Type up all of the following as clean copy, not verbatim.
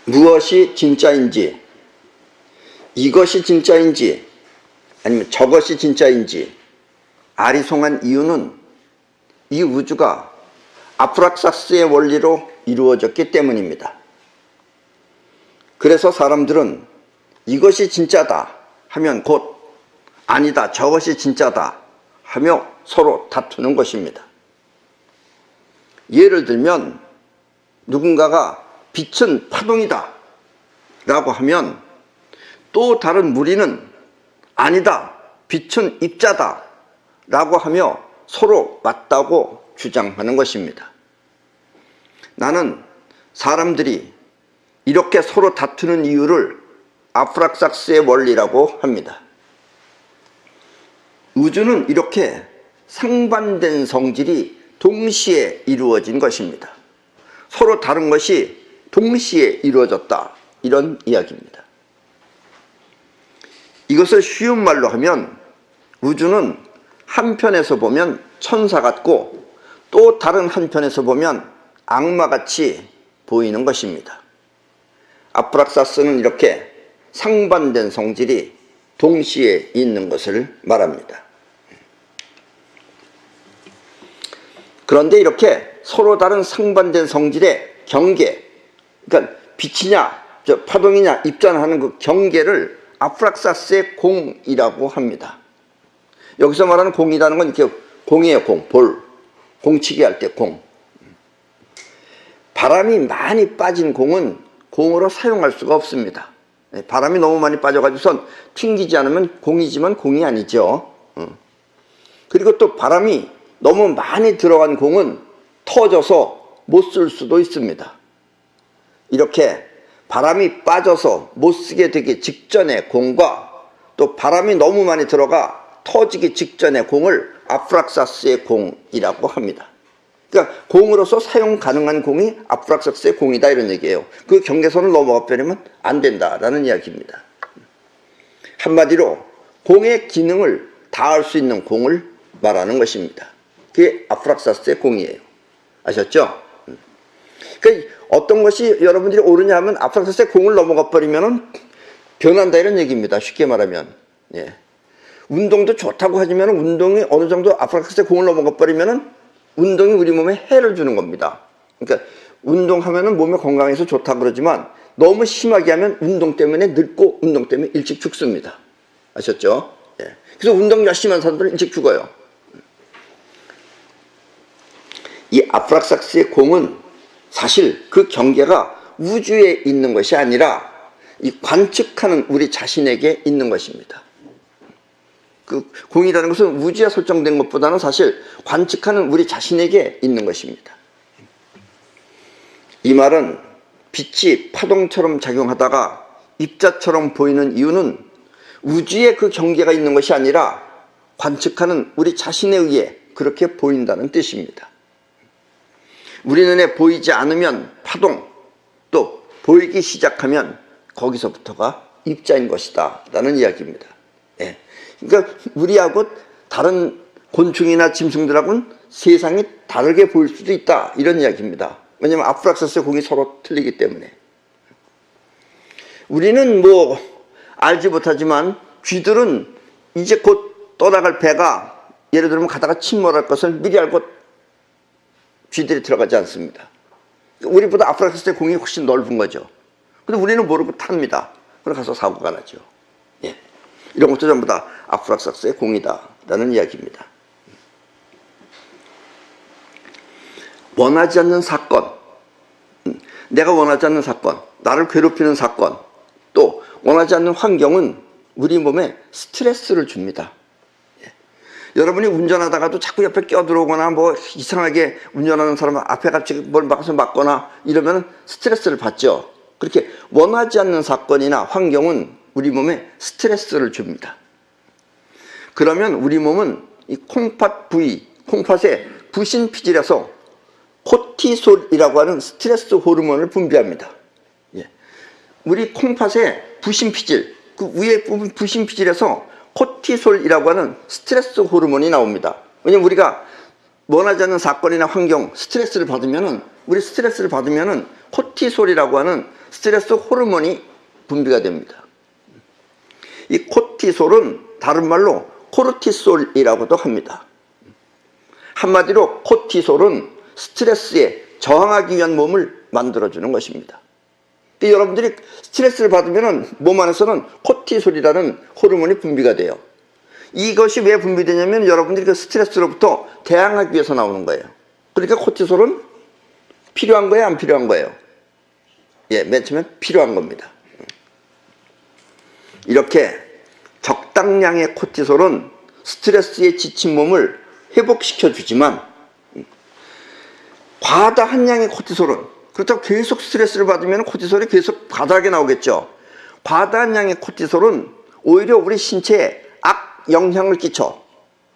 무엇이 진짜인지, 이것이 진짜인지 아니면 저것이 진짜인지 아리송한 이유는 이 우주가 아프락사스의 원리로 이루어졌기 때문입니다. 그래서 사람들은 이것이 진짜다 하면 곧 아니다, 저것이 진짜다 하며 서로 다투는 것입니다. 예를 들면 누군가가 빛은 파동이다 라고 하면 또 다른 무리는 아니다, 빛은 입자다 라고 하며 서로 맞다고 주장하는 것입니다. 나는 사람들이 이렇게 서로 다투는 이유를 아프락사스의 원리라고 합니다. 우주는 이렇게 상반된 성질이 동시에 이루어진 것입니다. 서로 다른 것이 동시에 이루어졌다, 이런 이야기입니다. 이것을 쉬운 말로 하면 우주는 한편에서 보면 천사 같고 또 다른 한편에서 보면 악마같이 보이는 것입니다. 아프락사스는 이렇게 상반된 성질이 동시에 있는 것을 말합니다. 그런데 이렇게 서로 다른 상반된 성질의 경계, 그러니까 빛이냐 파동이냐 입자냐 하는 그 경계를 아프락사스의 공이라고 합니다. 여기서 말하는 공이라는 건 이렇게 공이에요. 볼, 공치기 할 때 공. 바람이 많이 빠진 공은 공으로 사용할 수가 없습니다. 바람이 너무 많이 빠져가지고선 튕기지 않으면 공이지만 공이 아니죠. 그리고 또 바람이 너무 많이 들어간 공은 터져서 못 쓸 수도 있습니다. 이렇게 바람이 빠져서 못 쓰게 되기 직전의 공과 또 바람이 너무 많이 들어가 터지기 직전의 공을 아프락사스의 공이라고 합니다. 그러니까 공으로서 사용 가능한 공이 아프락사스의 공이다, 이런 얘기예요. 그 경계선을 넘어가 버리면 안 된다라는 이야기입니다. 한마디로 공의 기능을 다할 수 있는 공을 말하는 것입니다. 그게 아프락사스의 공이에요. 아셨죠? 그러니까 어떤 것이 여러분들이 옳으냐 하면 아프락사스의 공을 넘어가 버리면 변한다, 이런 얘기입니다. 쉽게 말하면. 예. 운동도 좋다고 하지만 운동이 어느 정도 아프락사스의 공을 넘어가 버리면 운동이 우리 몸에 해를 주는 겁니다. 그러니까 운동하면 몸에 건강해서 좋다고 그러지만 너무 심하게 하면 운동 때문에 늙고 운동 때문에 일찍 죽습니다. 아셨죠? 예. 그래서 운동 열심히 하는 사람들은 일찍 죽어요. 이 아프락사스의 공은 사실 그 경계가 우주에 있는 것이 아니라 이 관측하는 우리 자신에게 있는 것입니다. 그 공이라는 것은 우주에 설정된 것보다는 사실 관측하는 우리 자신에게 있는 것입니다. 이 말은 빛이 파동처럼 작용하다가 입자처럼 보이는 이유는 우주에 그 경계가 있는 것이 아니라 관측하는 우리 자신에 의해 그렇게 보인다는 뜻입니다. 우리 눈에 보이지 않으면 파동, 또 보이기 시작하면 거기서부터가 입자인 것이다 라는 이야기입니다. 예. 그러니까 우리하고 다른 곤충이나 짐승들하고는 세상이 다르게 보일 수도 있다, 이런 이야기입니다. 왜냐하면 아프락사스의 공이 서로 틀리기 때문에. 우리는 뭐 알지 못하지만 쥐들은 이제 곧 떠나갈 배가 예를 들면 가다가 침몰할 것을 미리 알고 쥐들이 들어가지 않습니다. 우리보다 아프락사스의 공이 훨씬 넓은 거죠. 근데 우리는 모르고 탑니다. 그럼 가서 사고가 나죠. 예. 이런 것도 전부 다 아프락사스의 공이다 라는 이야기입니다. 원하지 않는 사건, 내가 원하지 않는 사건, 나를 괴롭히는 사건, 또 원하지 않는 환경은 우리 몸에 스트레스를 줍니다. 예. 여러분이 운전하다가도 자꾸 옆에 껴들어오거나 뭐 이상하게 운전하는 사람 앞에 갑자기 뭘 막아서 맞거나 이러면 스트레스를 받죠. 그렇게 원하지 않는 사건이나 환경은 우리 몸에 스트레스를 줍니다. 그러면 우리 몸은 이 콩팥 부위, 콩팥에 부신피질에서 코티솔이라고 하는 스트레스 호르몬을 분비합니다. 예. 우리 콩팥에 부신피질, 그 위에 부분 부신피질에서 코티솔이라고 하는 스트레스 호르몬이 나옵니다. 왜냐면 우리가 원하지 않는 사건이나 환경, 스트레스를 받으면은, 우리 스트레스를 받으면은 코티솔이라고 하는 스트레스 호르몬이 분비가 됩니다. 이 코티솔은 다른 말로 코르티솔이라고도 합니다. 한마디로 코티솔은 스트레스에 저항하기 위한 몸을 만들어주는 것입니다. 여러분들이 스트레스를 받으면 몸 안에서는 코티솔이라는 호르몬이 분비가 돼요. 이것이 왜 분비되냐면 여러분들이 그 스트레스로부터 대항하기 위해서 나오는 거예요. 그러니까 코티솔은 필요한 거예요, 안 필요한 거예요? 예, 맨 처음에 필요한 겁니다. 이렇게 적당량의 코티솔은 스트레스에 지친 몸을 회복시켜 주지만 과다한 양의 코티솔은, 그렇다고 계속 스트레스를 받으면 코티솔이 계속 과다하게 나오겠죠. 과다한 양의 코티솔은 오히려 우리 신체에 악영향을 끼쳐,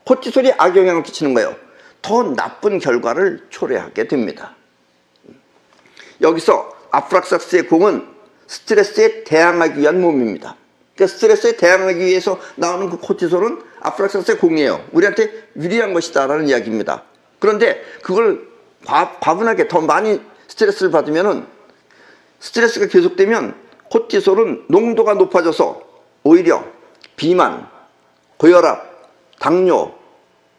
코티솔이 악영향을 끼치는 거예요. 더 나쁜 결과를 초래하게 됩니다. 여기서 아프락사스의 공은 스트레스에 대항하기 위한 몸입니다. 그러니까 스트레스에 대항하기 위해서 나오는 그 코티솔은 아프락사스의 공이에요. 우리한테 유리한 것이다 라는 이야기입니다. 그런데 그걸 과분하게 더 많이 스트레스를 받으면은, 스트레스가 계속되면 코티솔은 농도가 높아져서 오히려 비만, 고혈압, 당뇨,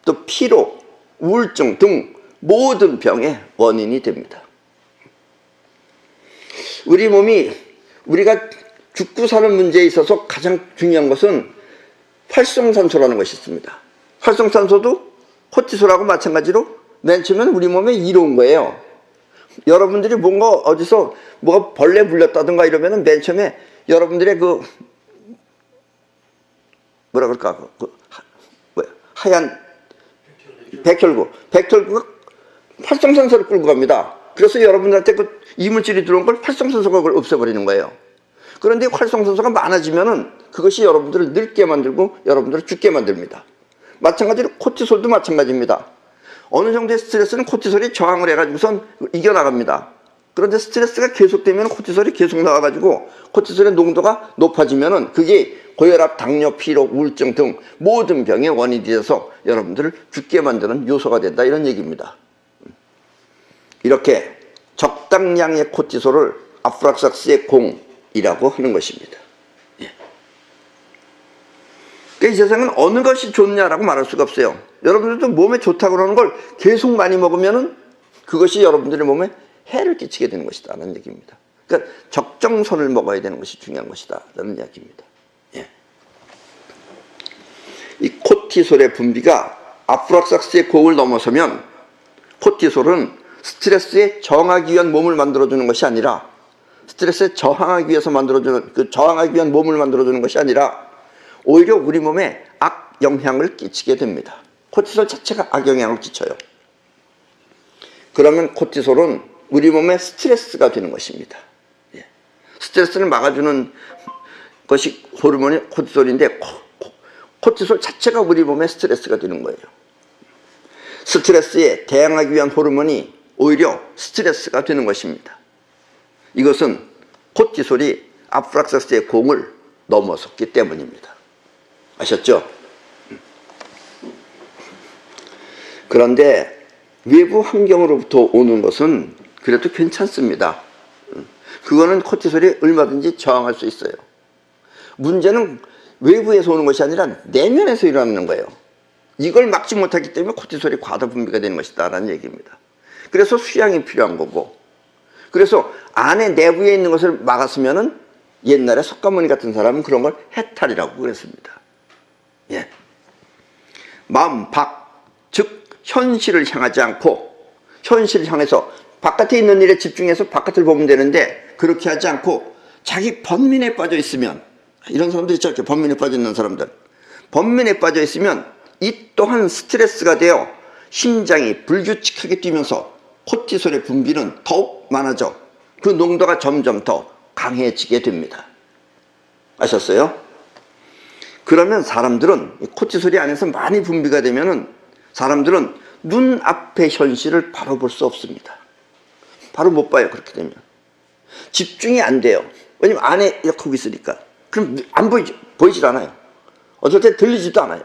또 피로, 우울증 등 모든 병의 원인이 됩니다. 우리 몸이, 우리가 죽고 사는 문제에 있어서 가장 중요한 것은 활성산소라는 것이 있습니다. 활성산소도 코티솔하고 마찬가지로 맨 처음엔 우리 몸에 이로운 거예요. 여러분들이 뭔가 어디서 뭐가 벌레 물렸다든가 이러면은 맨 처음에 여러분들의 그 뭐라 그럴까, 하얀 백혈구가 활성산소를 끌고 갑니다. 그래서 여러분들한테 그 이물질이 들어온 걸 활성산소가 그걸 없애버리는 거예요. 그런데 활성산소가 많아지면은 그것이 여러분들을 늙게 만들고 여러분들을 죽게 만듭니다. 마찬가지로 코티솔도 마찬가지입니다. 어느 정도의 스트레스는 코티솔이 저항을 해가지고선 이겨나갑니다. 그런데 스트레스가 계속되면 코티솔이 계속 나와가지고 코티솔의 농도가 높아지면은 그게 고혈압, 당뇨, 피로, 우울증 등 모든 병의 원인이 되어서 여러분들을 죽게 만드는 요소가 된다, 이런 얘기입니다. 이렇게 적당량의 코티솔을 아프락사스의 공이라고 하는 것입니다. 그러니까 이 세상은 어느 것이 좋냐라고 말할 수가 없어요. 여러분들도 몸에 좋다고 그러는 걸 계속 많이 먹으면은 그것이 여러분들의 몸에 해를 끼치게 되는 것이다 라는 얘기입니다. 그러니까 적정선을 먹어야 되는 것이 중요한 것이다 라는 이야기입니다. 예. 이 코티솔의 분비가 아프락사스의 공을 넘어서면 코티솔은 스트레스에 저항하기 위한 몸을 만들어주는 것이 아니라, 스트레스에 저항하기 위해서 만들어주는, 저항하기 위한 몸을 만들어주는 것이 아니라 오히려 우리 몸에 악영향을 끼치게 됩니다. 코티솔 자체가 악영향을 끼쳐요. 그러면 코티솔은 우리 몸에 스트레스가 되는 것입니다. 예. 스트레스를 막아주는 것이 호르몬이 코티솔인데, 코티솔 자체가 우리 몸에 스트레스가 되는 거예요. 스트레스에 대항하기 위한 호르몬이 오히려 스트레스가 되는 것입니다. 이것은 코티솔이 아프락사스의 공을 넘어섰기 때문입니다. 아셨죠? 그런데 외부 환경으로부터 오는 것은 그래도 괜찮습니다. 그거는 코티솔이 얼마든지 저항할 수 있어요. 문제는 외부에서 오는 것이 아니라 내면에서 일어나는 거예요. 이걸 막지 못하기 때문에 코티솔이 과다 분비가 되는 것이다 라는 얘기입니다. 그래서 수양이 필요한 거고, 그래서 안에 내부에 있는 것을 막았으면은 옛날에 석가모니 같은 사람은 그런 걸 해탈이라고 그랬습니다. 예. 마음 밖, 즉 현실을 향하지 않고, 현실을 향해서 바깥에 있는 일에 집중해서 바깥을 보면 되는데 그렇게 하지 않고 자기 번민에 빠져 있으면, 이런 사람들 있죠, 이렇게 번민에 빠져 있는 사람들, 번민에 빠져 있으면 이 또한 스트레스가 되어 심장이 불규칙하게 뛰면서 코티솔의 분비는 더욱 많아져 그 농도가 점점 더 강해지게 됩니다. 아셨어요? 그러면 사람들은 코티솔이 안에서 많이 분비가 되면은 사람들은 눈앞의 현실을 바로 볼 수 없습니다. 바로 못 봐요. 그렇게 되면 집중이 안 돼요. 왜냐면 안에 이렇게 하고 있으니까. 그럼 안 보이질 않아요. 어떨 때 들리지도 않아요.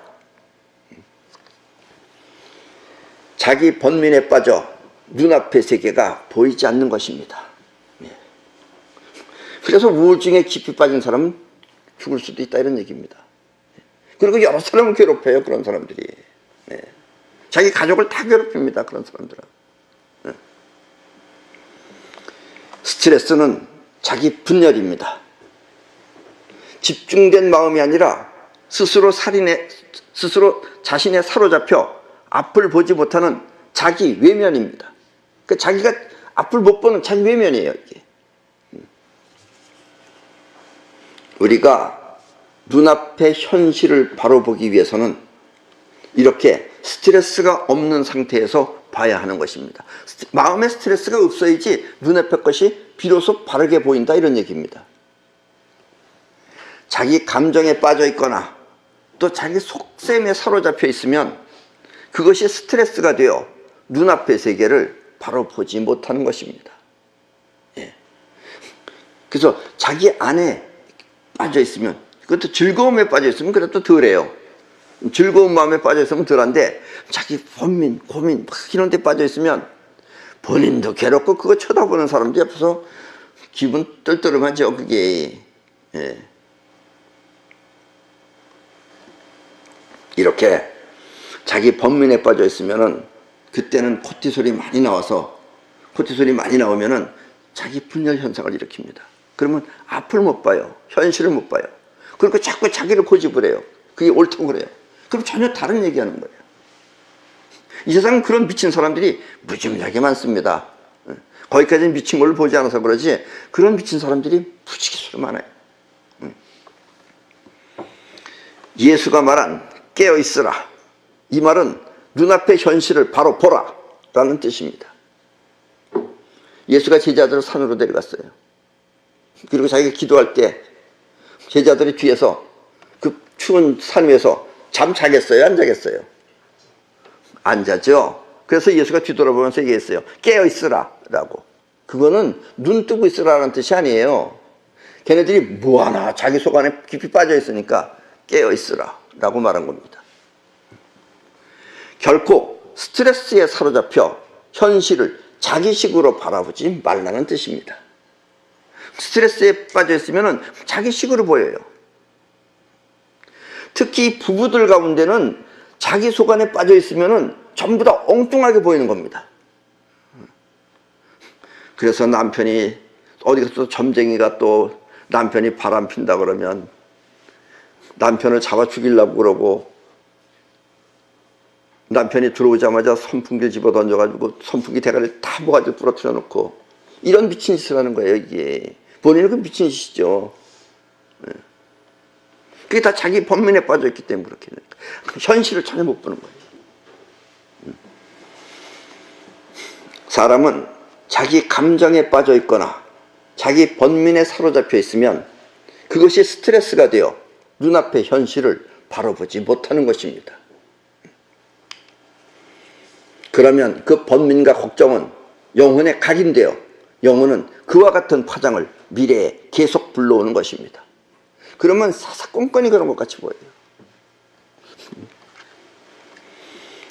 자기 번민에 빠져 눈앞의 세계가 보이지 않는 것입니다. 그래서 우울증에 깊이 빠진 사람은 죽을 수도 있다 이런 얘기입니다. 그리고 여러 사람을 괴롭혀요. 그런 사람들이. 네. 자기 가족을 다 괴롭힙니다. 그런 사람들은. 네. 스트레스는 자기 분열입니다. 집중된 마음이 아니라 스스로 자신에 사로잡혀 앞을 보지 못하는 자기 외면입니다. 그러니까 자기가 앞을 못 보는 자기 외면이에요. 이게. 우리가 눈앞의 현실을 바로 보기 위해서는 이렇게 스트레스가 없는 상태에서 봐야 하는 것입니다. 마음의 스트레스가 없어야지 눈앞의 것이 비로소 바르게 보인다 이런 얘기입니다. 자기 감정에 빠져 있거나 또 자기 속셈에 사로잡혀 있으면 그것이 스트레스가 되어 눈앞의 세계를 바로 보지 못하는 것입니다. 예. 그래서 자기 안에 빠져 있으면, 그것도 즐거움에 빠져 있으면 그래도 덜해요. 즐거운 마음에 빠져 있으면 덜한데 자기 번민, 고민 막 이런 데 빠져 있으면 본인도 괴롭고 그거 쳐다보는 사람도 옆에서 기분 떨떠름하죠. 그게. 예. 이렇게 자기 번민에 빠져 있으면은 그때는 코티솔이 많이 나와서, 코티솔이 많이 나오면은 자기 분열 현상을 일으킵니다. 그러면 앞을 못 봐요. 현실을 못 봐요. 그리고 자꾸 자기를 고집을 해요. 그게 옳다고 그래요. 그럼 전혀 다른 얘기하는 거예요. 이 세상은 그런 미친 사람들이 무지무지하게 많습니다. 거기까지 미친 걸 보지 않아서 그러지 그런 미친 사람들이 무지개수로 많아요. 예수가 말한 깨어있으라, 이 말은 눈앞의 현실을 바로 보라 라는 뜻입니다. 예수가 제자들을 산으로 데려갔어요. 그리고 자기가 기도할 때 제자들이 뒤에서 그 추운 산 위에서 잠 자겠어요? 안 자겠어요? 안 자죠. 그래서 예수가 뒤돌아보면서 얘기했어요. 깨어있으라 라고. 그거는 눈 뜨고 있으라는 뜻이 아니에요. 걔네들이 뭐하나 자기 속 안에 깊이 빠져 있으니까 깨어있으라 라고 말한 겁니다. 결코 스트레스에 사로잡혀 현실을 자기식으로 바라보지 말라는 뜻입니다. 스트레스에 빠져 있으면 자기식으로 보여요. 특히 부부들 가운데는 자기 속 안에 빠져 있으면 전부 다 엉뚱하게 보이는 겁니다. 그래서 남편이 어디 가서 점쟁이가 또 남편이 바람 핀다 그러면 남편을 잡아 죽이려고 그러고, 남편이 들어오자마자 선풍기를 집어 던져가지고 선풍기 대가리를 다 모가지고 부러뜨려 놓고, 이런 미친 짓을 하는 거예요. 이게 본인은 그 미친 짓이죠. 그게 다 자기 번민에 빠져 있기 때문에 그렇게 되니까 현실을 전혀 못 보는 거예요. 사람은 자기 감정에 빠져 있거나 자기 번민에 사로잡혀 있으면 그것이 스트레스가 되어 눈앞의 현실을 바로 보지 못하는 것입니다. 그러면 그 번민과 걱정은 영혼에 각인되어 영혼은 그와 같은 파장을 미래에 계속 불러오는 것입니다. 그러면 사사건건이 그런 것 같이 보여요.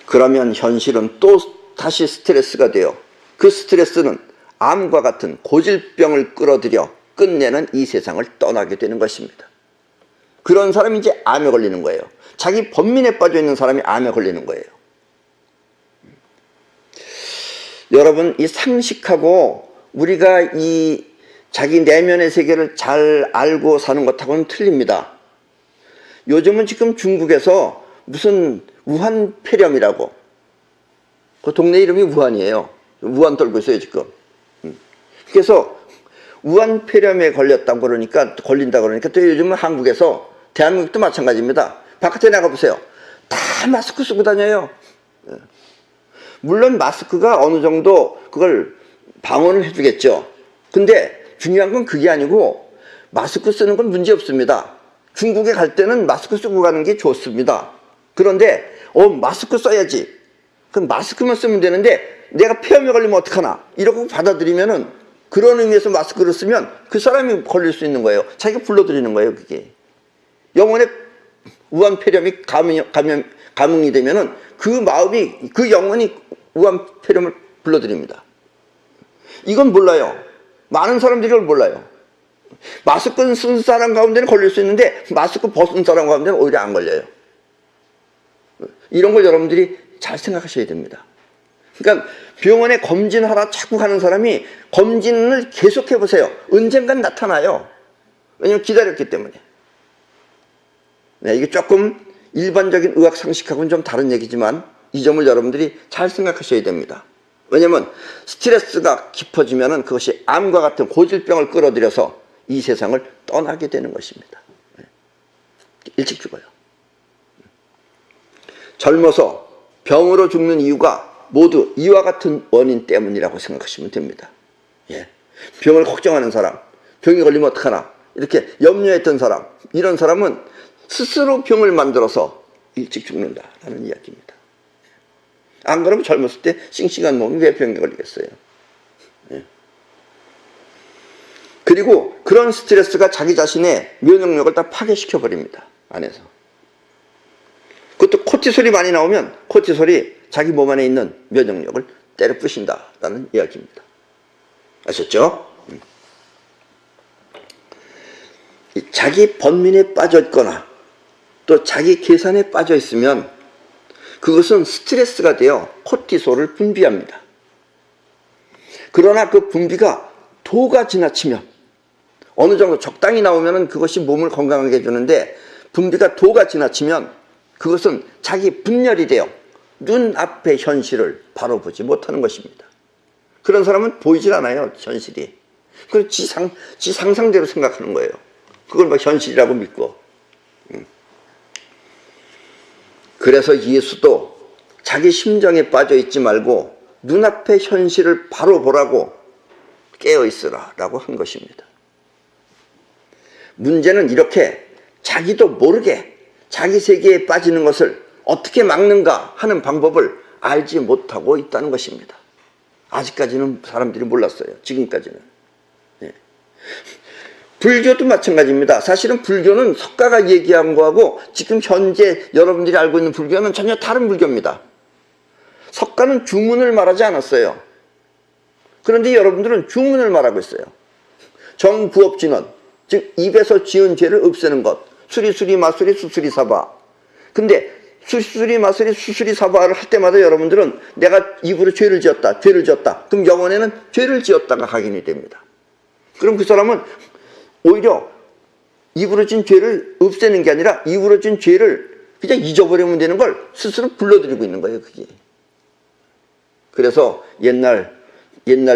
그러면 현실은 또 다시 스트레스가 되어 그 스트레스는 암과 같은 고질병을 끌어들여 끝내는 이 세상을 떠나게 되는 것입니다. 그런 사람이 이제 암에 걸리는 거예요. 자기 번민에 빠져 있는 사람이 암에 걸리는 거예요. 여러분, 이 상식하고 우리가 이 자기 내면의 세계를 잘 알고 사는 것하고는 틀립니다. 요즘은 지금 중국에서 무슨 우한폐렴이라고, 그 동네 이름이 우한이에요. 우한 떨고 있어요 지금. 그래서 우한폐렴에 걸린다 그러니까 또 요즘은 한국에서, 대한민국도 마찬가지입니다. 바깥에 나가보세요. 다 마스크 쓰고 다녀요. 물론 마스크가 어느 정도 그걸 방어를 해주겠죠. 근데 중요한 건 그게 아니고, 마스크 쓰는 건 문제 없습니다. 중국에 갈 때는 마스크 쓰고 가는 게 좋습니다. 그런데 마스크 써야지, 그럼 마스크만 쓰면 되는데 내가 폐렴에 걸리면 어떡하나 이러고 받아들이면은, 그런 의미에서 마스크를 쓰면 그 사람이 걸릴 수 있는 거예요. 자기가 불러들이는 거예요. 그게 영혼의 우한폐렴이 감흥이 되면은 그 마음이, 그 영혼이 우한폐렴을 불러들입니다. 이건 몰라요. 많은 사람들이 이걸 몰라요. 마스크 쓴 사람 가운데는 걸릴 수 있는데 마스크 벗은 사람 가운데는 오히려 안 걸려요. 이런 걸 여러분들이 잘 생각하셔야 됩니다. 그러니까 병원에 검진하러 자꾸 가는 사람이 검진을 계속해 보세요. 언젠간 나타나요. 왜냐면 기다렸기 때문에. 네, 이게 조금 일반적인 의학 상식하고는 좀 다른 얘기지만 이 점을 여러분들이 잘 생각하셔야 됩니다. 왜냐면 스트레스가 깊어지면 그것이 암과 같은 고질병을 끌어들여서 이 세상을 떠나게 되는 것입니다. 일찍 죽어요. 젊어서 병으로 죽는 이유가 모두 이와 같은 원인 때문이라고 생각하시면 됩니다. 예. 병을 걱정하는 사람, 병이 걸리면 어떡하나 이렇게 염려했던 사람, 이런 사람은 스스로 병을 만들어서 일찍 죽는다라는 이야기입니다. 안 그러면 젊었을 때 싱싱한 몸이 왜 병에 걸리겠어요. 예. 그리고 그런 스트레스가 자기 자신의 면역력을 다 파괴시켜 버립니다. 안에서. 그것도 코티솔이 많이 나오면 코티솔이 자기 몸 안에 있는 면역력을 때려 부신다라는 이야기입니다. 아셨죠? 자기 번민에 빠져 있거나 또 자기 계산에 빠져 있으면 그것은 스트레스가 되어 코티솔을 분비합니다. 그러나 그 분비가 도가 지나치면 어느 정도 적당히 나오면 그것이 몸을 건강하게 해주는데 분비가 도가 지나치면 그것은 자기 분열이 되어 눈앞의 현실을 바로 보지 못하는 것입니다. 그런 사람은 보이질 않아요, 현실이. 그걸 지 상상대로 생각하는 거예요. 그걸 막 현실이라고 믿고. 그래서 예수도 자기 심정에 빠져 있지 말고 눈앞의 현실을 바로 보라고 깨어있으라 라고 한 것입니다. 문제는 이렇게 자기도 모르게 자기 세계에 빠지는 것을 어떻게 막는가 하는 방법을 알지 못하고 있다는 것입니다. 아직까지는 사람들이 몰랐어요. 지금까지는. 예. 불교도 마찬가지입니다. 사실은 불교는 석가가 얘기한 거하고 지금 현재 여러분들이 알고 있는 불교는 전혀 다른 불교입니다. 석가는 주문을 말하지 않았어요. 그런데 여러분들은 주문을 말하고 있어요. 정부업진원, 즉 입에서 지은 죄를 없애는 것. 수리수리 마수리 수수리 사바. 근데 수수리 마수리 수수리 사바를 할 때마다 여러분들은 내가 입으로 죄를 지었다. 그럼 영혼에는 죄를 지었다가 각인이 됩니다. 그럼 그 사람은 오히려 입으로 진 죄를 없애는 게 아니라 입으로 진 죄를 그냥 잊어버리면 되는 걸 스스로 불러들이고 있는 거예요, 그게. 그래서 옛날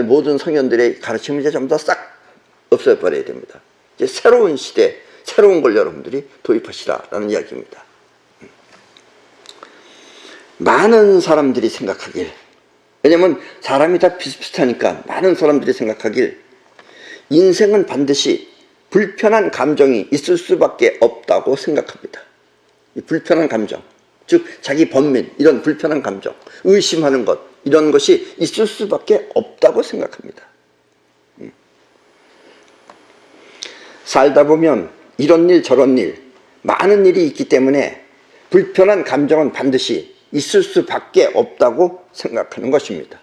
모든 성현들의 가르침을 이제 전부 다 싹 없애버려야 됩니다. 이제 새로운 시대, 새로운 걸 여러분들이 도입하시라라는 이야기입니다. 많은 사람들이 생각하길, 왜냐면 사람이 다 비슷비슷하니까 많은 사람들이 생각하길 인생은 반드시 불편한 감정이 있을 수밖에 없다고 생각합니다. 이 불편한 감정, 즉 자기 번민, 이런 불편한 감정, 의심하는 것, 이런 것이 있을 수밖에 없다고 생각합니다. 살다 보면 이런 일 저런 일, 많은 일이 있기 때문에 불편한 감정은 반드시 있을 수밖에 없다고 생각하는 것입니다.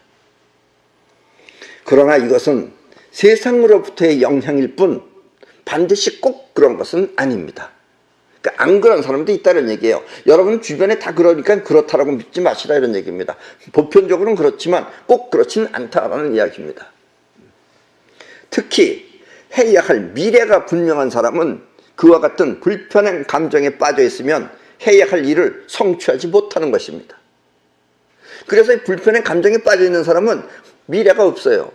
그러나 이것은 세상으로부터의 영향일 뿐 반드시 꼭 그런 것은 아닙니다. 그러니까 안 그런 사람도 있다는 얘기예요. 여러분 주변에 다 그러니까 그렇다라고 믿지 마시라 이런 얘기입니다. 보편적으로는 그렇지만 꼭 그렇지는 않다라는 이야기입니다. 특히 해야 할 미래가 분명한 사람은 그와 같은 불편한 감정에 빠져 있으면 해야 할 일을 성취하지 못하는 것입니다. 그래서 이 불편한 감정에 빠져 있는 사람은 미래가 없어요.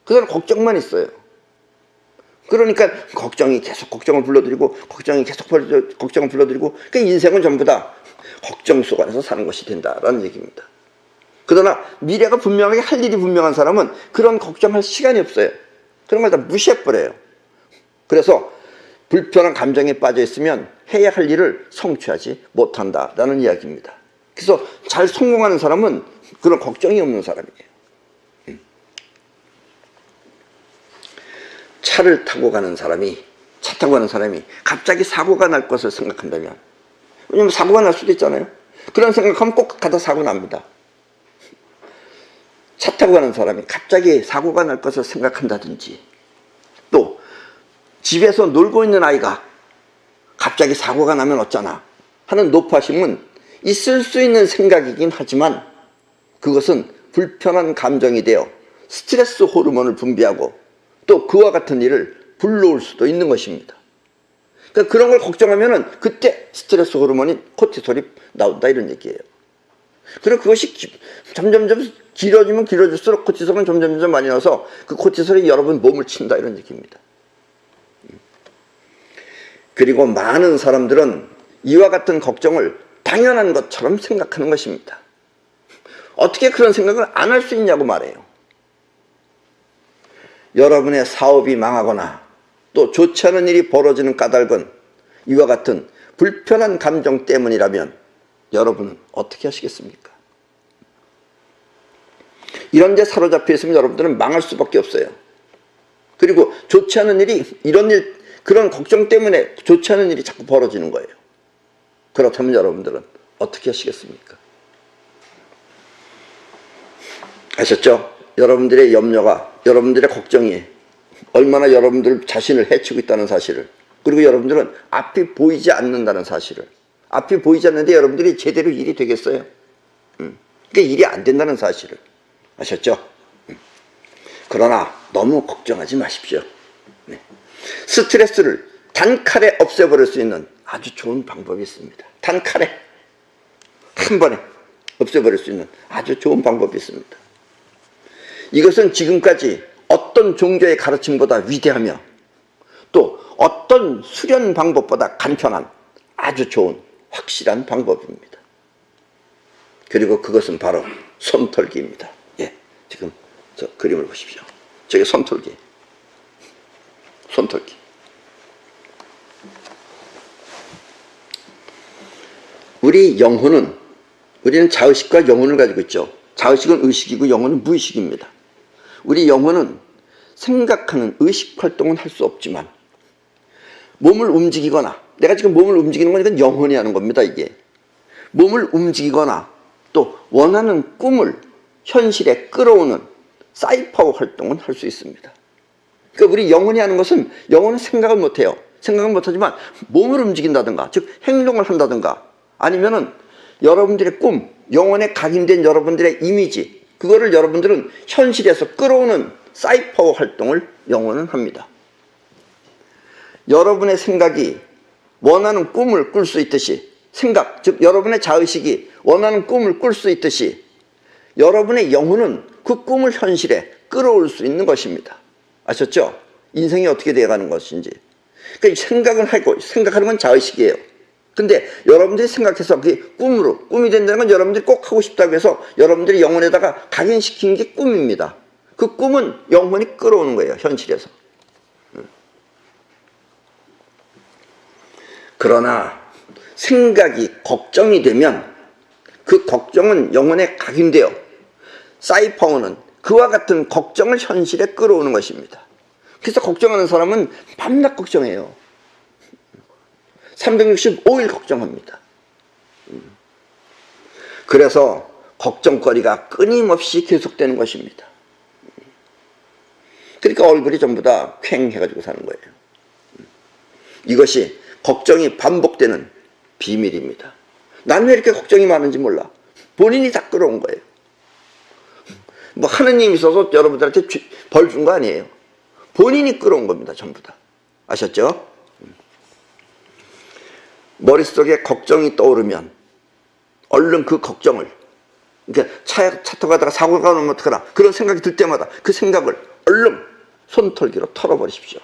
그건 걱정만 있어요. 그러니까 걱정이 계속 걱정을 불러들이고 걱정이 계속 걱정을 불러들이고 그러니까 인생은 전부 다 걱정 속 안에서 사는 것이 된다라는 얘기입니다. 그러나 미래가 분명하게 할 일이 분명한 사람은 그런 걱정할 시간이 없어요. 그런 걸 다 무시해버려요. 그래서 불편한 감정에 빠져 있으면 해야 할 일을 성취하지 못한다라는 이야기입니다. 그래서 잘 성공하는 사람은 그런 걱정이 없는 사람이에요. 차 타고 가는 사람이 갑자기 사고가 날 것을 생각한다면, 왜냐면 사고가 날 수도 있잖아요. 그런 생각하면 꼭 가다 사고 납니다. 차 타고 가는 사람이 갑자기 사고가 날 것을 생각한다든지, 또 집에서 놀고 있는 아이가 갑자기 사고가 나면 어쩌나 하는 노파심은 있을 수 있는 생각이긴 하지만 그것은 불편한 감정이 되어 스트레스 호르몬을 분비하고 또 그와 같은 일을 불러올 수도 있는 것입니다. 그러니까 그런 걸 걱정하면은 그때 스트레스 호르몬이 코티솔이 나온다 이런 얘기예요. 그리고 그것이 점점점 길어지면 길어질수록 코티솔은 점점 많이 나와서 그 코티솔이 여러분 몸을 친다 이런 얘기입니다. 그리고 많은 사람들은 이와 같은 걱정을 당연한 것처럼 생각하는 것입니다. 어떻게 그런 생각을 안 할 수 있냐고 말해요. 여러분의 사업이 망하거나 또 좋지 않은 일이 벌어지는 까닭은 이와 같은 불편한 감정 때문이라면 여러분은 어떻게 하시겠습니까? 이런 데 사로잡혀 있으면 여러분들은 망할 수밖에 없어요. 그리고 좋지 않은 일이 그런 걱정 때문에 좋지 않은 일이 자꾸 벌어지는 거예요. 그렇다면 여러분들은 어떻게 하시겠습니까? 아셨죠? 여러분들의 염려가, 여러분들의 걱정이 얼마나 여러분들 자신을 해치고 있다는 사실을, 그리고 여러분들은 앞이 보이지 않는다는 사실을, 앞이 보이지 않는데 여러분들이 제대로 일이 되겠어요? 그러니까 일이 안 된다는 사실을 아셨죠? 그러나 너무 걱정하지 마십시오. 스트레스를 단칼에 없애버릴 수 있는 아주 좋은 방법이 있습니다. 단칼에 한 번에 없애버릴 수 있는 아주 좋은 방법이 있습니다. 이것은 지금까지 어떤 종교의 가르침보다 위대하며 또 어떤 수련 방법보다 간편한 아주 좋은 확실한 방법입니다. 그리고 그것은 바로 손털기입니다. 예, 지금 저 그림을 보십시오. 저게 손털기. 손털기. 우리 영혼은, 우리는 자의식과 영혼을 가지고 있죠. 자의식은 의식이고 영혼은 무의식입니다. 우리 영혼은 생각하는 의식 활동은 할 수 없지만 몸을 움직이거나, 내가 지금 몸을 움직이는 건 이건 영혼이 하는 겁니다. 이게 몸을 움직이거나 또 원하는 꿈을 현실에 끌어오는 사이퍼 활동은 할 수 있습니다. 그러니까 우리 영혼이 하는 것은, 영혼은 생각을 못해요. 생각은 못하지만 몸을 움직인다든가, 즉 행동을 한다든가, 아니면은 여러분들의 꿈, 영혼에 각인된 여러분들의 이미지, 그거를 여러분들은 현실에서 끌어오는 사이퍼 활동을 영혼은 합니다. 여러분의 생각이 원하는 꿈을 꿀 수 있듯이, 생각, 즉 여러분의 자의식이 원하는 꿈을 꿀 수 있듯이 여러분의 영혼은 그 꿈을 현실에 끌어올 수 있는 것입니다. 아셨죠? 인생이 어떻게 돼가는 것인지. 그러니까 생각은 하고, 생각하는 건 자의식이에요. 근데 여러분들이 생각해서 그게 꿈이 된다는 건 여러분들이 꼭 하고 싶다고 해서 여러분들이 영혼에다가 각인시킨 게 꿈입니다. 그 꿈은 영혼이 끌어오는 거예요, 현실에서. 그러나 생각이 걱정이 되면 그 걱정은 영혼에 각인되어 사이퍼는 그와 같은 걱정을 현실에 끌어오는 것입니다. 그래서 걱정하는 사람은 밤낮 걱정해요. 365일 걱정합니다. 그래서 걱정거리가 끊임없이 계속되는 것입니다. 그러니까 얼굴이 전부 다 퀭해가지고 사는 거예요. 이것이 걱정이 반복되는 비밀입니다. 난 왜 이렇게 걱정이 많은지 몰라. 본인이 다 끌어온 거예요. 뭐 하느님이 있어서 여러분들한테 벌 준 거 아니에요. 본인이 끌어온 겁니다. 전부 다. 아셨죠? 머릿속에 걱정이 떠오르면 얼른 그 걱정을, 그러니까 차 타고 가다가 사고가 나면 어떡하나, 그런 생각이 들 때마다 그 생각을 얼른 손털기로 털어버리십시오.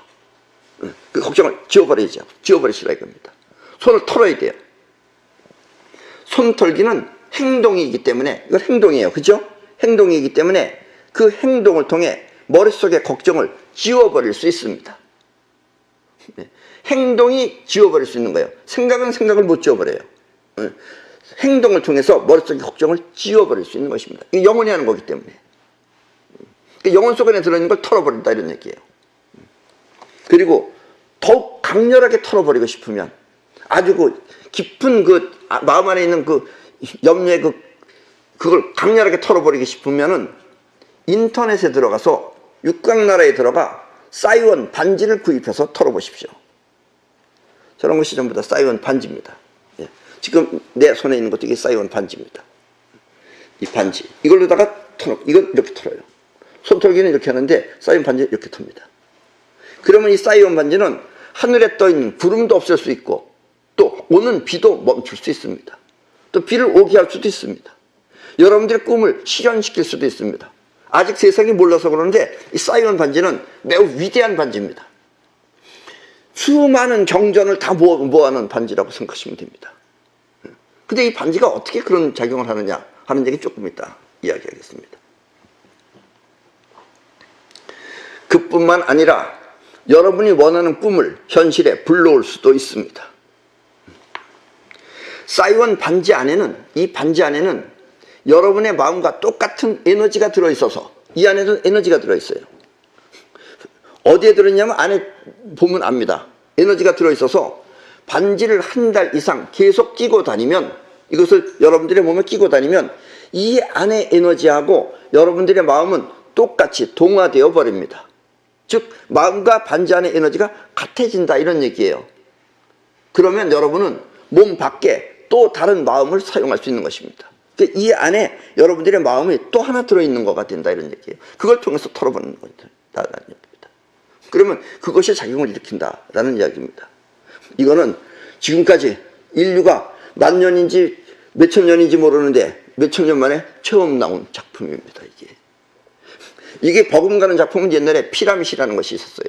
그 걱정을 지워버리죠. 지워버리시라 이겁니다. 손을 털어야 돼요. 손털기는 행동이기 때문에, 이건 행동이에요. 그죠? 행동이기 때문에 그 행동을 통해 머릿속의 걱정을 지워버릴 수 있습니다. 행동이 지워버릴 수 있는 거예요. 생각은 생각을 못 지워버려요. 행동을 통해서 머릿속의 걱정을 지워버릴 수 있는 것입니다. 이게 영혼이 하는 거기 때문에. 영혼 속에 들어있는 걸 털어버린다 이런 얘기예요. 그리고 더욱 강렬하게 털어버리고 싶으면, 아주 그 깊은 그 마음 안에 있는 그 염려의 그걸 강렬하게 털어버리고 싶으면은 인터넷에 들어가서 육각나라에 들어가 사이원 반지를 구입해서 털어보십시오. 저런 것이 전부 다 사이원 반지입니다. 예. 지금 내 손에 있는 것도 이게 사이원 반지입니다. 이 반지. 이걸로다가 이건 이렇게 털어요. 손털기는 이렇게 하는데 사이원 반지 이렇게 텁니다. 그러면 이 사이원 반지는 하늘에 떠있는 구름도 없앨 수 있고 또 오는 비도 멈출 수 있습니다. 또 비를 오게 할 수도 있습니다. 여러분들의 꿈을 실현시킬 수도 있습니다. 아직 세상이 몰라서 그러는데 이 사이원 반지는 매우 위대한 반지입니다. 수많은 경전을 다 모아놓은 반지라고 생각하시면 됩니다. 근데 이 반지가 어떻게 그런 작용을 하느냐 하는 얘기 조금 이따 이야기하겠습니다. 그뿐만 아니라 여러분이 원하는 꿈을 현실에 불러올 수도 있습니다. 사이원 반지 안에는, 이 반지 안에는 여러분의 마음과 똑같은 에너지가 들어있어서, 이 안에도 에너지가 들어있어요. 어디에 들어있냐면 안에 보면 압니다. 에너지가 들어있어서 반지를 한 달 이상 계속 끼고 다니면, 이것을 여러분들의 몸에 끼고 다니면 이 안의 에너지하고 여러분들의 마음은 똑같이 동화되어 버립니다. 즉 마음과 반지 안의 에너지가 같아진다 이런 얘기예요. 그러면 여러분은 몸 밖에 또 다른 마음을 사용할 수 있는 것입니다. 이 안에 여러분들의 마음이 또 하나 들어있는 것가 된다 이런 얘기예요. 그걸 통해서 털어보는 것이다. 그러면 그것이 작용을 일으킨다라는 이야기입니다. 이거는 지금까지 인류가 만 년인지 몇천 년인지 모르는데 몇천 년 만에 처음 나온 작품입니다. 이게 버금가는 작품은 옛날에 피라밋이라는 것이 있었어요.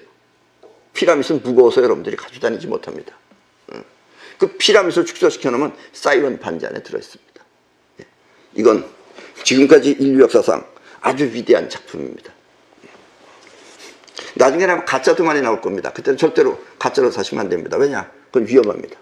피라밋은 무거워서 여러분들이 가지고 다니지 못합니다. 그 피라밋을 축소시켜 놓으면 사이원 반지 안에 들어있습니다. 이건 지금까지 인류 역사상 아주 위대한 작품입니다. 나중에는 아마 가짜도 많이 나올 겁니다. 그때는 절대로 가짜로 사시면 안 됩니다. 왜냐? 그건 위험합니다.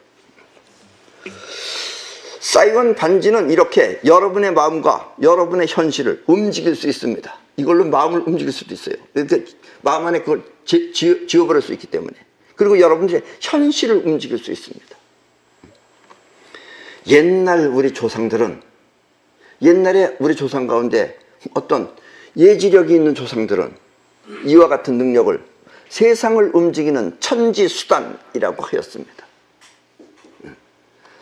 사이원 반지는 이렇게 여러분의 마음과 여러분의 현실을 움직일 수 있습니다. 이걸로 마음을 움직일 수도 있어요. 그러니까 마음 안에 그걸 지워버릴 수 있기 때문에. 그리고 여러분들의 현실을 움직일 수 있습니다. 옛날에 우리 조상 가운데 어떤 예지력이 있는 조상들은 이와 같은 능력을 세상을 움직이는 천지수단이라고 하였습니다.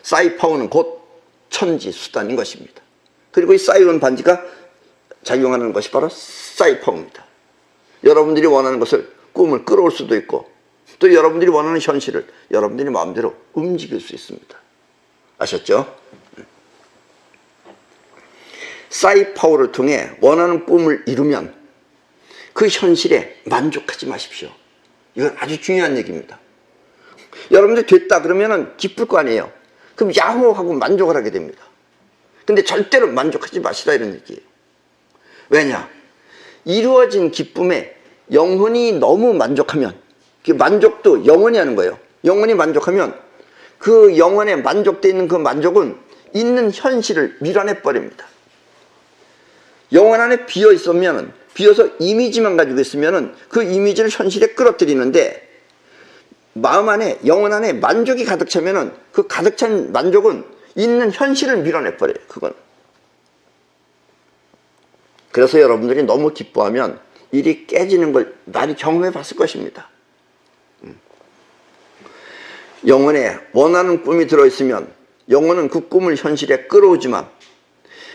사이파워는 곧 천지수단인 것입니다. 그리고 이 사이원 반지가 작용하는 것이 바로 사이파워입니다. 여러분들이 원하는 것을, 꿈을 끌어올 수도 있고 또 여러분들이 원하는 현실을 여러분들이 마음대로 움직일 수 있습니다. 아셨죠? 사이파워를 통해 원하는 꿈을 이루면 그 현실에 만족하지 마십시오. 이건 아주 중요한 얘기입니다. 여러분들 됐다 그러면 기쁠 거 아니에요. 그럼 야호하고 만족을 하게 됩니다. 근데 절대로 만족하지 마시라 이런 얘기예요. 왜냐? 이루어진 기쁨에 영혼이 너무 만족하면, 그 만족도 영혼이 하는 거예요. 영혼이 만족하면 그 영혼에 만족되어 있는 그 만족은 있는 현실을 밀어내 버립니다. 영혼 안에 비어서 이미지만 가지고 있으면 그 이미지를 현실에 끌어들이는데, 마음 안에, 영혼 안에 만족이 가득 차면 그 가득 찬 만족은 있는 현실을 밀어내 버려요. 그건. 그래서 여러분들이 너무 기뻐하면 일이 깨지는 걸 많이 경험해 봤을 것입니다. 영혼에 원하는 꿈이 들어있으면 영혼은 그 꿈을 현실에 끌어오지만,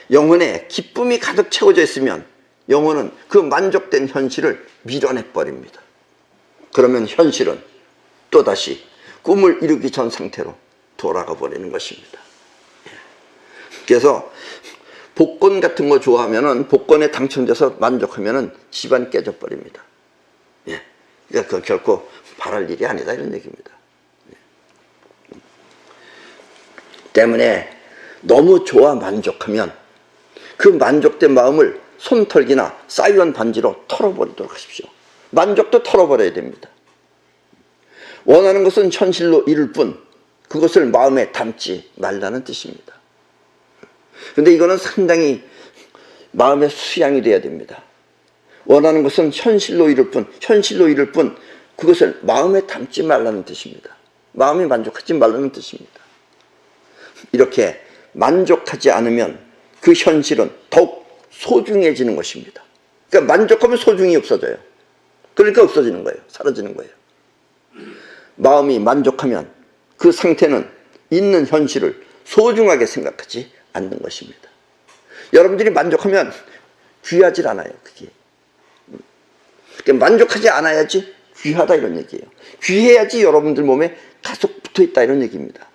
영혼에 기쁨이 가득 채워져 있으면 영혼은 그 만족된 현실을 밀어내 버립니다. 그러면 현실은 또다시 꿈을 이루기 전 상태로 돌아가 버리는 것입니다. 그래서 복권 같은 거 좋아하면은, 복권에 당첨돼서 만족하면은 집안 깨져 버립니다. 예. 그러니까 그건 결코 바랄 일이 아니다 이런 얘기입니다. 때문에 너무 좋아 만족하면 그 만족된 마음을 손털기나 사이원 반지로 털어버리도록 하십시오. 만족도 털어버려야 됩니다. 원하는 것은 현실로 이룰 뿐 그것을 마음에 담지 말라는 뜻입니다. 그런데 이거는 상당히 마음의 수양이 돼야 됩니다. 원하는 것은 현실로 이룰 뿐 그것을 마음에 담지 말라는 뜻입니다. 마음이 만족하지 말라는 뜻입니다. 이렇게 만족하지 않으면 그 현실은 더욱 소중해지는 것입니다. 그러니까 만족하면 소중이 없어져요. 그러니까 없어지는 거예요. 사라지는 거예요. 마음이 만족하면 그 상태는 있는 현실을 소중하게 생각하지 않는 것입니다. 여러분들이 만족하면 귀하질 않아요. 그게. 그러니까 만족하지 않아야지 귀하다 이런 얘기예요. 귀해야지 여러분들 몸에 계속 붙어있다 이런 얘기입니다.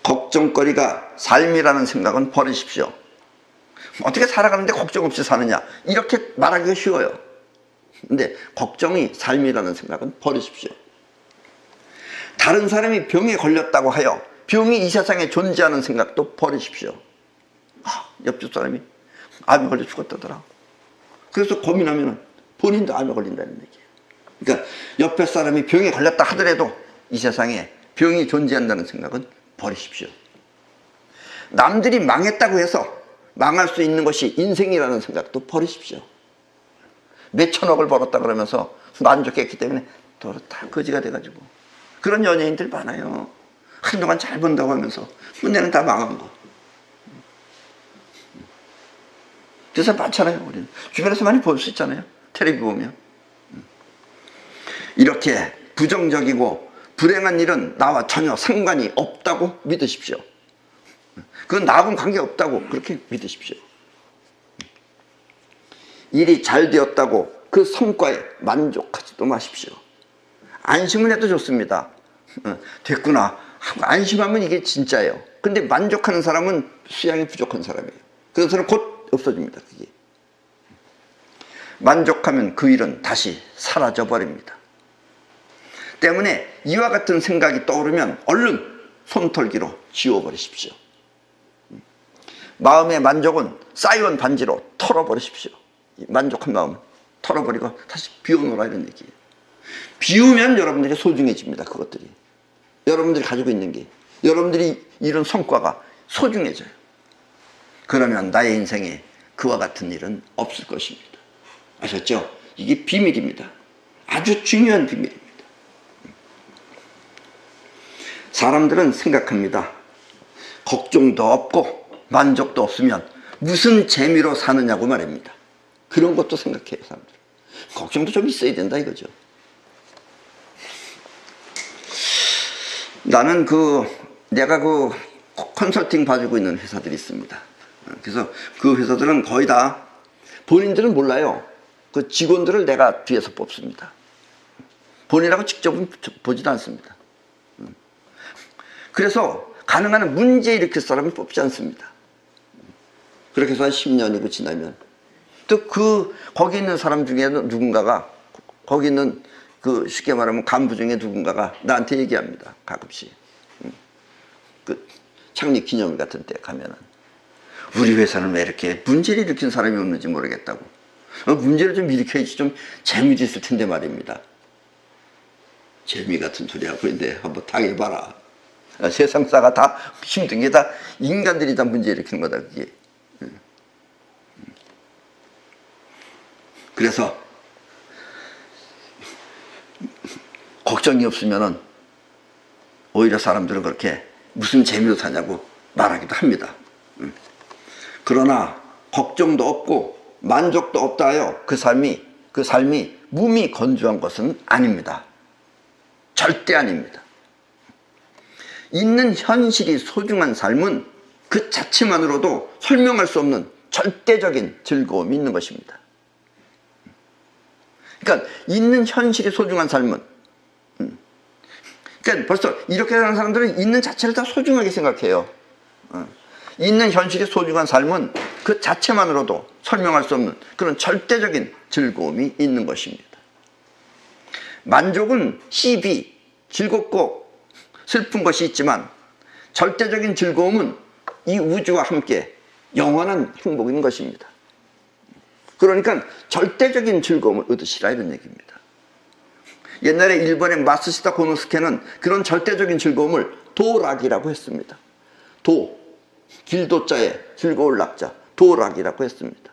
걱정거리가 삶이라는 생각은 버리십시오. 어떻게 살아가는데 걱정 없이 사느냐 이렇게 말하기가 쉬워요. 근데 걱정이 삶이라는 생각은 버리십시오. 다른 사람이 병에 걸렸다고 하여 병이 이 세상에 존재하는 생각도 버리십시오. 옆집 사람이 암에 걸려 죽었다더라. 그래서 고민하면 본인도 암에 걸린다는 얘기예요. 그러니까 옆에 사람이 병에 걸렸다 하더라도 이 세상에 병이 존재한다는 생각은 버리십시오. 남들이 망했다고 해서 망할 수 있는 것이 인생이라는 생각도 버리십시오. 몇 천억을 벌었다 그러면서 만족했기 때문에 다 거지가 돼가지고 그런 연예인들 많아요. 한동안 잘 번다고 하면서 문제는 다 망한 거. 그래서 많잖아요. 우리는 주변에서 많이 볼 수 있잖아요. 텔레비 보면. 이렇게 부정적이고 불행한 일은 나와 전혀 상관이 없다고 믿으십시오. 그건 나하고는 관계없다고 그렇게 믿으십시오. 일이 잘 되었다고 그 성과에 만족하지도 마십시오. 안심을 해도 좋습니다. 됐구나 하고 안심하면 이게 진짜예요. 근데 만족하는 사람은 수양이 부족한 사람이에요. 그런 사람은 곧 없어집니다. 그게. 만족하면 그 일은 다시 사라져 버립니다. 때문에 이와 같은 생각이 떠오르면 얼른 손털기로 지워버리십시오. 마음의 만족은 쌓여온 반지로 털어버리십시오. 만족한 마음 털어버리고 다시 비워놓으라 이런 얘기예요. 비우면 여러분들이 소중해집니다. 그것들이 여러분들이 가지고 있는 게 여러분들이 이룬 성과가 소중해져요. 그러면 나의 인생에 그와 같은 일은 없을 것입니다. 아셨죠? 이게 비밀입니다. 아주 중요한 비밀입니다. 사람들은 생각합니다. 걱정도 없고 만족도 없으면 무슨 재미로 사느냐고 말입니다. 그런 것도 생각해요. 사람들. 걱정도 좀 있어야 된다 이거죠. 나는 내가 컨설팅 봐주고 있는 회사들이 있습니다. 그래서 그 회사들은 거의 다 본인들은 몰라요. 그 직원들을 내가 뒤에서 뽑습니다. 본인하고 직접 보지도 않습니다. 그래서 가능한 한 문제 일으킬 사람을 뽑지 않습니다. 그렇게 해서 한 10년이고 지나면 또 거기 있는 사람 중에 누군가가 거기 있는 쉽게 말하면 간부 중에 누군가가 나한테 얘기합니다. 가끔씩. 창립 기념일 같은 때 가면은 우리 회사는 왜 이렇게 문제를 일으킨 사람이 없는지 모르겠다고. 문제를 좀 일으켜야지 좀 재미도 있을 텐데 말입니다. 재미 같은 소리 하고 있는데 한번 당해봐라. 세상사가 다 힘든 게 다 인간들이 다 문제 일으키는 거다 그게. 그래서 걱정이 없으면은 오히려 사람들은 그렇게 무슨 재미로 사냐고 말하기도 합니다. 그러나 걱정도 없고 만족도 없다 하여 그 삶이 무미 건조한 것은 아닙니다. 절대 아닙니다. 있는 현실이 소중한 삶은 그 자체만으로도 설명할 수 없는 절대적인 즐거움이 있는 것입니다. 그러니까 있는 현실이 소중한 삶은 그러니까 벌써 이렇게 사는 사람들은 있는 자체를 다 소중하게 생각해요. 있는 현실이 소중한 삶은 그 자체만으로도 설명할 수 없는 그런 절대적인 즐거움이 있는 것입니다. 만족은 시비, 즐겁고 슬픈 것이 있지만 절대적인 즐거움은 이 우주와 함께 영원한 행복인 것입니다. 그러니까 절대적인 즐거움을 얻으시라 이런 얘기입니다. 옛날에 일본의 마쓰시다 고노스케는 그런 절대적인 즐거움을 도락이라고 했습니다. 길도자에 즐거울 낙자, 도락이라고 했습니다.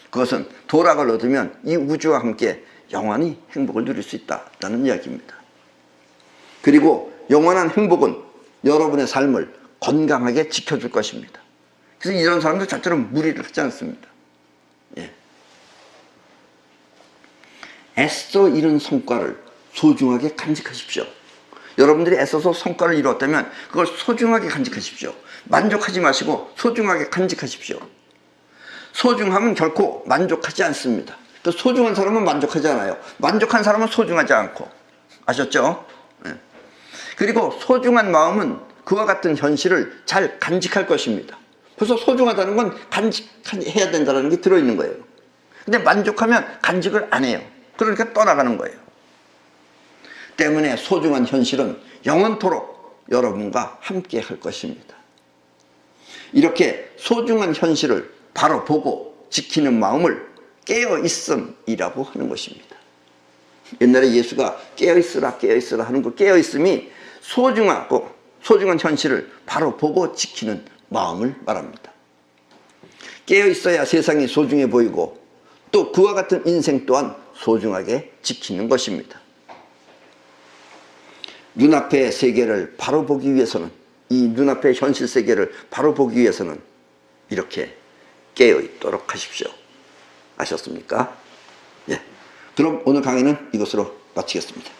그것은 도락을 얻으면 이 우주와 함께 영원히 행복을 누릴 수 있다는 이야기입니다. 그리고 영원한 행복은 여러분의 삶을 건강하게 지켜줄 것입니다. 그래서 이런 사람들 절대로 무리를 하지 않습니다. 예. 애써 이룬 성과를 소중하게 간직하십시오. 여러분들이 애써서 성과를 이루었다면 그걸 소중하게 간직하십시오. 만족하지 마시고 소중하게 간직하십시오. 소중함은 결코 만족하지 않습니다. 소중한 사람은 만족하지 않아요. 만족한 사람은 소중하지 않고. 아셨죠? 그리고 소중한 마음은 그와 같은 현실을 잘 간직할 것입니다. 그래서 소중하다는 건 간직해야 된다는 게 들어있는 거예요. 근데 만족하면 간직을 안 해요. 그러니까 떠나가는 거예요. 때문에 소중한 현실은 영원토록 여러분과 함께 할 것입니다. 이렇게 소중한 현실을 바로 보고 지키는 마음을 깨어있음이라고 하는 것입니다. 옛날에 예수가 깨어있으라 깨어있으라 하는 그 깨어있음이 소중한 현실을 바로 보고 지키는 마음을 말합니다. 깨어있어야 세상이 소중해 보이고 또 그와 같은 인생 또한 소중하게 지키는 것입니다. 눈앞의 세계를 바로 보기 위해서는, 이 눈앞의 현실 세계를 바로 보기 위해서는 이렇게 깨어있도록 하십시오. 아셨습니까? 예. 그럼 오늘 강의는 이것으로 마치겠습니다.